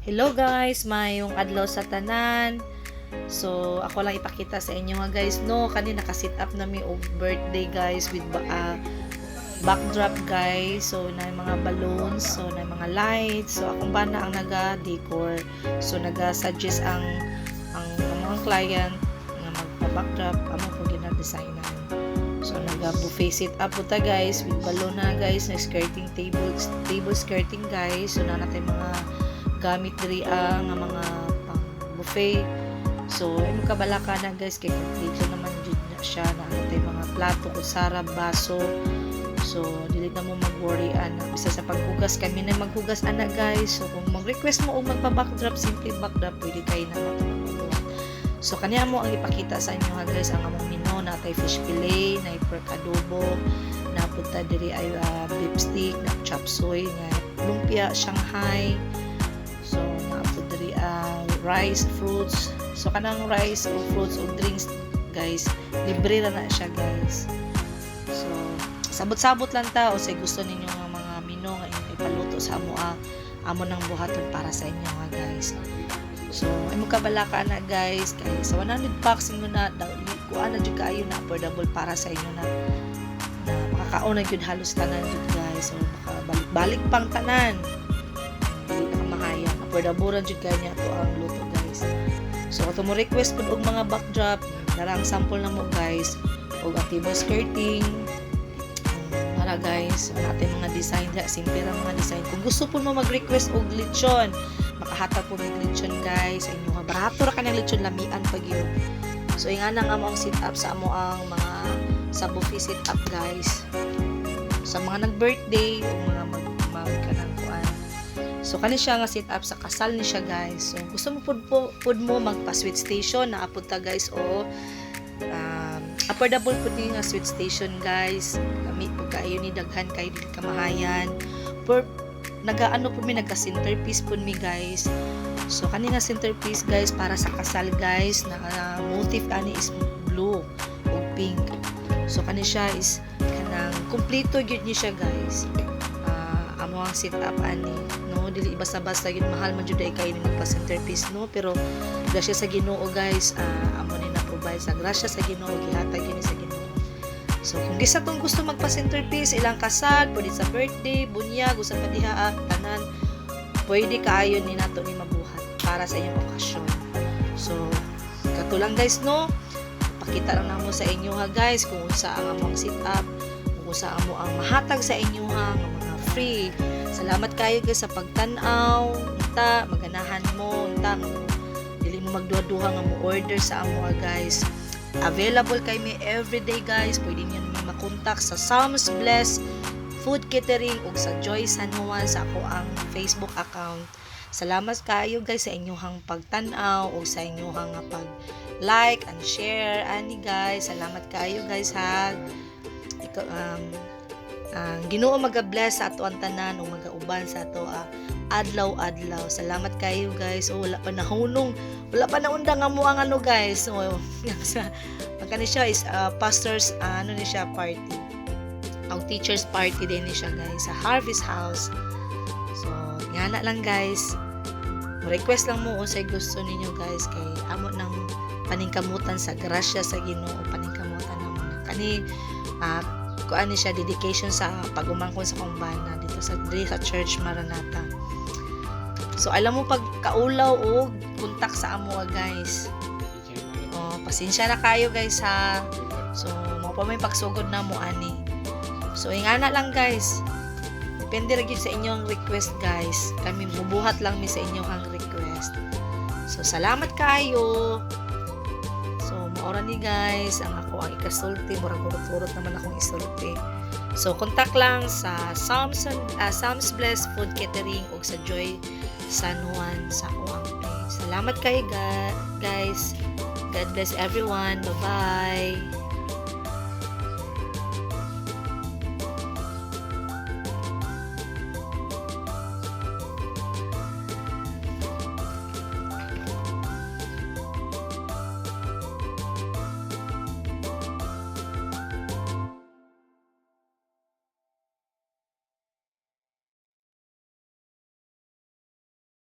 Hello guys, mayong adlaw sa tanan. So, ako lang ipakita sa inyo nga guys, no, kani naka-set up na mi og birthday guys with backdrop guys. So, na mga balloons, so na mga lights. So, akong bana ang naga-decor. So, naga-suggest ang mga client nga magpa-backdrop amo ko gina-designan. So, naga-buffet set up po ta guys with balloon na guys, na skirting table skirting guys. So, na natin mga gamit diri nga mga pang buffet. So imo kabalaka na guys kay complete naman jud na siya na natay mga plato, kutsara, baso. So dili na mo mag-worry ana bisa sa paghugas kami na maghugas ana guys. So kung mag-request mo og magpa-backdrop, simple backdrop pwede kay na mo. So kaniya mo ang ipakita sa inyo ha guys ang among menu. Natay fish fillet, na pork adobo, na punta diri ay beef stick, na chop suey, nga lumpia Shanghai. So, naapod diri rice, fruits. So, kanang rice o fruits o drinks, guys, libre na siya, guys. So, sabot-sabot lang ta o say gusto ninyo ng mga mino nga inyong ipaluto sa amo ng buhaton para sa inyo, nga, guys. So, imo kabalaka na, guys. Kaya sa 100 packs mo na, kuha na dyan kaayo na affordable para sa inyo na makakaon na yun halos tanan yun, guys. So, makabalik-balik pang tanan. Affordable jud kanya to ang luto guys. So ato mo request pud og mga backdrop, darang sample na mo guys og table skirting. Para guys, natin mga design da, simple ra mga design. Kung gusto pud mo mag-request og lechon, makahatag po ng lechon guys sa inyo. Barato ra kanang lechon lamian pag yun. So nga na nga mo ang set up sa amo ang mga sa buffet set up guys. Sa mga nag-birthday o mga kanang kuan. So kani siya nga set up sa kasal ni siya guys. So gusto mo pud mo magpa sweet station na apud ta guys o affordable pud ni nga sweet station guys. Lami pud kaayo ni daghan kay dili kamahayan. For nagaano pud mi nagka centerpiece pud mi guys. So kani nga centerpiece guys para sa kasal guys na motif ani is blue o pink. So kani siya is kanang kumpleto gyud ni siya guys. Amo ang set up ani no dili basta-basta gyud mahal man jud kay ni magpa centerpiece no pero grasya sa Ginoo guys amo ni na provide sa grasya sa Ginoo gihatag gyud sa Ginoo. So kung gisa tong gusto magpa centerpiece ilang kasal pwede sa birthday bunyag usa pa diha tanan pwede kaayo ni nato ni mabuhat para sa inyong okasyon. So kato lang guys no pakita lang namo sa inyo ha guys kung unsa ang among set up kung unsa amo ang mahatag sa inyo ha free. Salamat kayo guys sa pagtan-aw. Unta maganahan mo, unta dili mo magduha-duha nga mo order sa amo guys. Available kay mi everyday guys. Pwede niyo mi makontak sa Sam's Bless Food Catering ug sa Joy San Juan sa ako ang Facebook account. Salamat kayo guys sa inyong pagtan-aw ug sa inyong pag-like and share ani guys. Salamat kayo guys ha. Ginoo maga-bless sa ato ang tanan o magauban sa ato adlaw-adlaw. Salamat kayo guys. Wala pa naundang nga mo ang ano guys. So magkano siya is pastors ni siya party. Ang teachers party din ni siya guys sa Harvest House. So nga na lang guys. Request lang mo unsay gusto ninyo guys kay amo nang paningkamutan sa grasya sa Ginoo, paningkamutan naman kani kuan siya dedication sa pagumangkon sa kumbana dito sa Church Maranatha. So alam mo pag kaulaw og kontak sa amo guys. Pasensya na kayo guys ha. So mo pa may pagsugod na mo ani. So ingana lang guys. Depende ra gyud sa inyong request guys. Kami bubuhat lang mi sa inyong request. So salamat kayo. Ora ni guys, ang ako ang ikasulti, murag urot-urot naman akong isulti. So kontak lang sa Sam's Bless Food Catering ug sa Joy San Juan sa akong place. Salamat kayo guys. God bless everyone. Bye-bye.